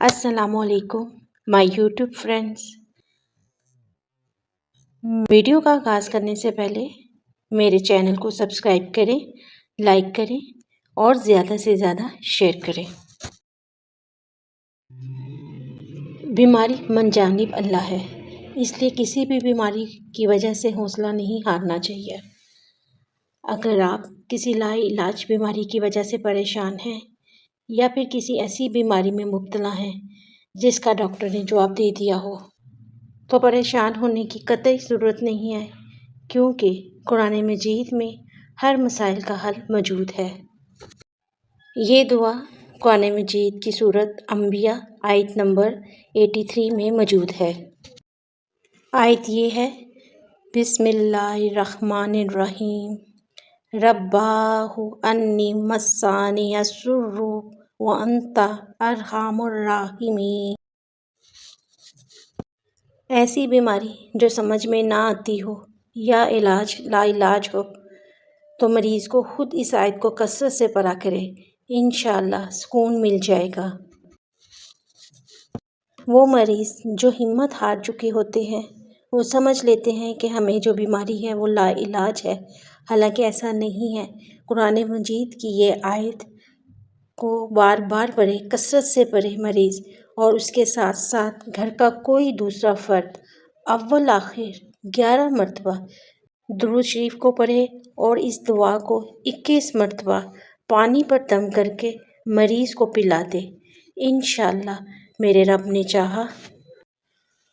السلام علیکم مائی YouTube friends. Video کا آغاز کرنے سے پہلے میرے چینل کو سبسکرائب کریں، لائک کریں اور زیادہ سے زیادہ شیئر کریں۔ بیماری من جانب اللہ ہے، اس لیے کسی بھی بیماری کی وجہ سے حوصلہ نہیں ہارنا چاہیے۔ اگر آپ کسی لا علاج بیماری کی وجہ سے پریشان ہیں یا پھر کسی ایسی بیماری میں مبتلا ہیں جس کا ڈاکٹر نے جواب دے دیا ہو، تو پریشان ہونے کی قطعی ضرورت نہیں ہے، کیونکہ قرآن مجید میں ہر مسائل کا حل موجود ہے۔ یہ دعا قرآن مجید کی سورۃ انبیاء آیت نمبر 83 میں موجود ہے۔ آیت یہ ہے: بسم اللہ الرحمن الرحیم، رباہ انی مسانی الضر وانت ارحم الراحمین۔ ایسی بیماری جو سمجھ میں نہ آتی ہو یا لا علاج ہو تو مریض کو خود اس آیت کو کثرت سے پڑھا کرے، انشاءاللہ سکون مل جائے گا۔ وہ مریض جو ہمت ہار چکے ہوتے ہیں وہ سمجھ لیتے ہیں کہ ہمیں جو بیماری ہے وہ لا علاج ہے، حالانکہ ایسا نہیں ہے۔ قرآن مجید کی یہ آیت کو بار بار پڑھے، کثرت سے پڑھے مریض، اور اس کے ساتھ ساتھ گھر کا کوئی دوسرا فرد اول آخر 11 مرتبہ درود شریف کو پڑھے اور اس دعا کو 21 مرتبہ پانی پر دم کر کے مریض کو پلا دے۔ انشاءاللہ میرے رب نے چاہا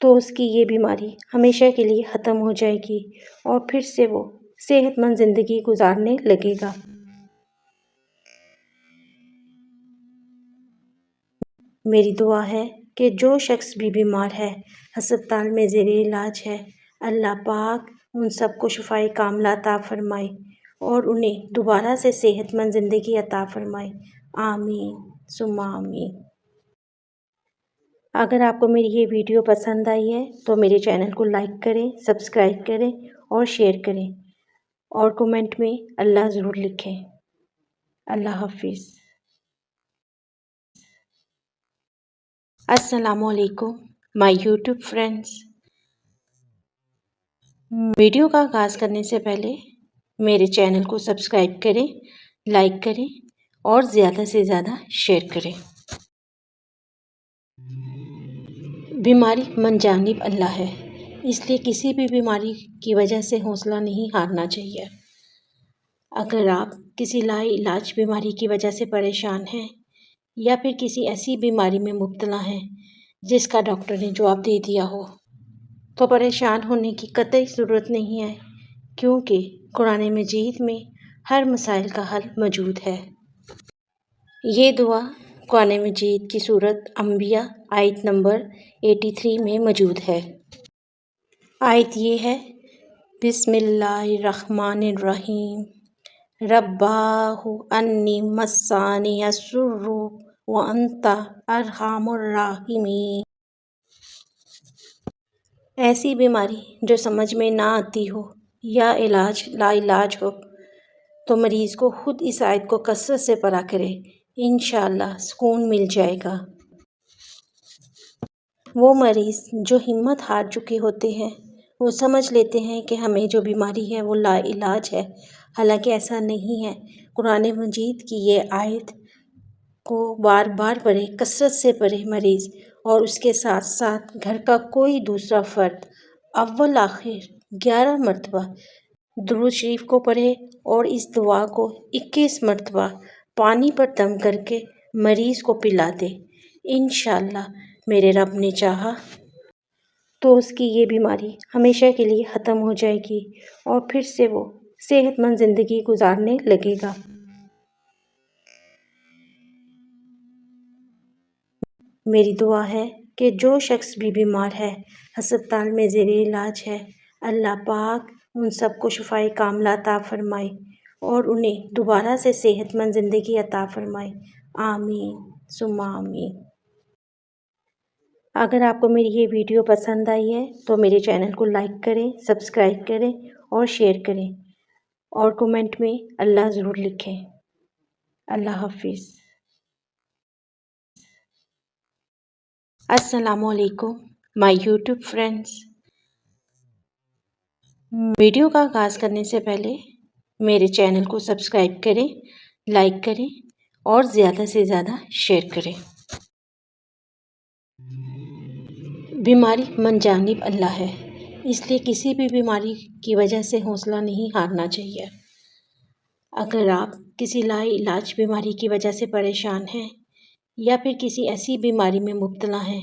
تو اس کی یہ بیماری ہمیشہ کے لیے ختم ہو جائے گی اور پھر سے وہ صحت مند زندگی گزارنے لگے گا۔ میری دعا ہے کہ جو شخص بھی بیمار ہے، ہسپتال میں زیر علاج ہے، اللہ پاک ان سب کو شفائے کاملہ عطا فرمائے اور انہیں دوبارہ سے صحت مند زندگی عطا فرمائے، آمین ثم آمین۔ اگر آپ کو میری یہ ویڈیو پسند آئی ہے تو میرے چینل کو لائک کریں، سبسکرائب کریں اور شیئر کریں، اور کومنٹ میں اللہ ضرور لکھیں۔ اللہ حافظ۔ السلام علیکم مائی یوٹیوب فرینڈز۔ ویڈیو کا آغاز کرنے سے پہلے میرے چینل کو سبسکرائب کریں، لائک کریں اور زیادہ سے زیادہ شیئر کریں۔ بیماری من جانب اللہ ہے، اس لیے کسی بھی بیماری کی وجہ سے حوصلہ نہیں ہارنا چاہیے۔ اگر آپ کسی لا علاج بیماری کی وجہ سے پریشان ہیں یا پھر کسی ایسی بیماری میں مبتلا ہیں جس کا ڈاکٹر نے جواب دے دیا ہو، تو پریشان ہونے کی قطعی ضرورت نہیں ہے، کیونکہ قرآن مجید میں ہر مسائل کا حل موجود ہے۔ یہ دعا قرآن مجید کی سورۃ انبیاء آیت نمبر 83 میں موجود ہے۔ آیت یہ ہے: بسم اللہ الرحمن الرحیم، رباہ انی مسانی الضر وانت ارحم الراحمین۔ ایسی بیماری جو سمجھ میں نہ آتی ہو یا لا علاج ہو تو مریض کو خود اس آیت کو کثرت سے پڑھا کرے، انشاءاللہ سکون مل جائے گا۔ وہ مریض جو ہمت ہار چکے ہوتے ہیں وہ سمجھ لیتے ہیں کہ ہمیں جو بیماری ہے وہ لا علاج ہے، حالانکہ ایسا نہیں ہے۔ قرآن مجید کی یہ آیت کو بار بار پڑھے، کثرت سے پڑھے مریض، اور اس کے ساتھ ساتھ گھر کا کوئی دوسرا فرد اول آخر 11 مرتبہ درود شریف کو پڑھے اور اس دعا کو 21 مرتبہ پانی پر دم کر کے مریض کو پلا دے۔ انشاءاللہ میرے رب نے چاہا تو اس کی یہ بیماری ہمیشہ کے لیے ختم ہو جائے گی اور پھر سے وہ صحت مند زندگی گزارنے لگے گا۔ میری دعا ہے کہ جو شخص بھی بیمار ہے، ہسپتال میں زیر علاج ہے، اللہ پاک ان سب کو شفائے کاملہ عطا فرمائے اور انہیں دوبارہ سے صحت مند زندگی عطا فرمائے، آمین ثم آمین۔ اگر آپ کو میری یہ ویڈیو پسند آئی ہے تو میرے چینل کو لائک کریں، سبسکرائب کریں اور شیئر کریں، اور کومنٹ میں اللہ ضرور لکھیں۔ اللہ حافظ۔ السلام علیکم مائی یوٹیوب فرینڈز۔ ویڈیو کا آغاز کرنے سے پہلے میرے چینل کو سبسکرائب کریں، لائک کریں اور زیادہ سے زیادہ شیئر کریں۔ بیماری من جانب اللہ ہے، اس لیے کسی بھی بیماری کی وجہ سے حوصلہ نہیں ہارنا چاہیے۔ اگر آپ کسی لا علاج بیماری کی وجہ سے پریشان ہیں یا پھر کسی ایسی بیماری میں مبتلا ہیں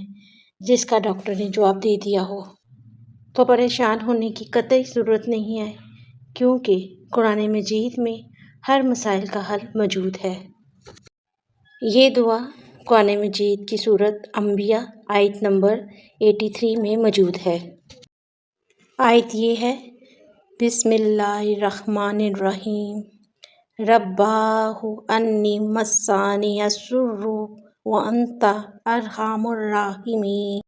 جس کا ڈاکٹر نے جواب دے دیا ہو، تو پریشان ہونے کی قطعی ضرورت نہیں ہے، کیونکہ قرآن مجید میں ہر مسائل کا حل موجود ہے۔ یہ دعا قرآن مجید کی سورۃ انبیاء آیت نمبر 83 میں موجود ہے۔ آیت یہ ہے: بسم اللہ الرحمن الرحیم، رباہ انی مسانی الضر وانت ارحم الراحمین۔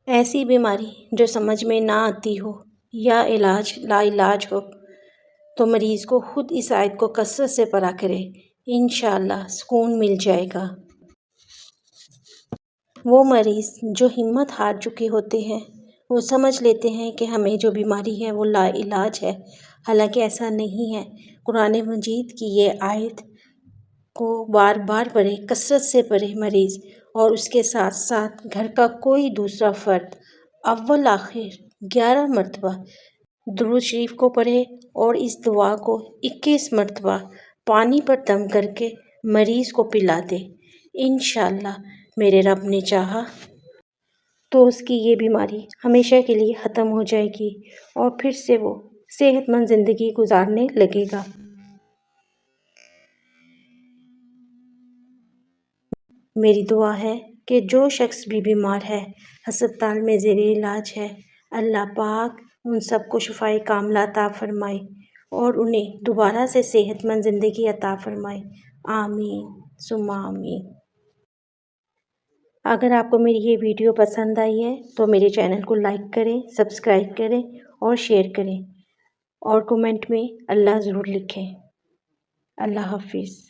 ایسی بیماری جو سمجھ میں نہ آتی ہو یا لا علاج ہو تو مریض کو خود اس آیت کو کثرت سے پڑھا کرے، انشاءاللہ سکون مل جائے گا۔ وہ مریض جو ہمت ہار چکے ہوتے ہیں وہ سمجھ لیتے ہیں کہ ہمیں جو بیماری ہے وہ لا علاج ہے، حالانکہ ایسا نہیں ہے۔ قرآن مجید کی یہ آیت کو بار بار پڑھے، کثرت سے پڑھے مریض، اور اس کے ساتھ ساتھ گھر کا کوئی دوسرا فرد اول آخر 11 مرتبہ درود شریف کو پڑھے اور اس دعا کو 21 مرتبہ پانی پر دم کر کے مریض کو پلا دے۔ انشاءاللہ میرے رب نے چاہا تو اس کی یہ بیماری ہمیشہ کے لیے ختم ہو جائے گی اور پھر سے وہ صحت مند زندگی گزارنے لگے گا۔ میری دعا ہے کہ جو شخص بھی بیمار ہے، ہسپتال میں زیر علاج ہے، اللہ پاک ان سب کو شفائے کاملہ عطا فرمائے اور انہیں دوبارہ سے صحت مند زندگی عطا فرمائے، آمین ثم آمین۔ اگر آپ کو میری یہ ویڈیو پسند آئی ہے تو میرے چینل کو لائک کریں، سبسکرائب کریں اور شیئر کریں، اور کومنٹ میں اللہ ضرور لکھیں۔ اللہ حافظ۔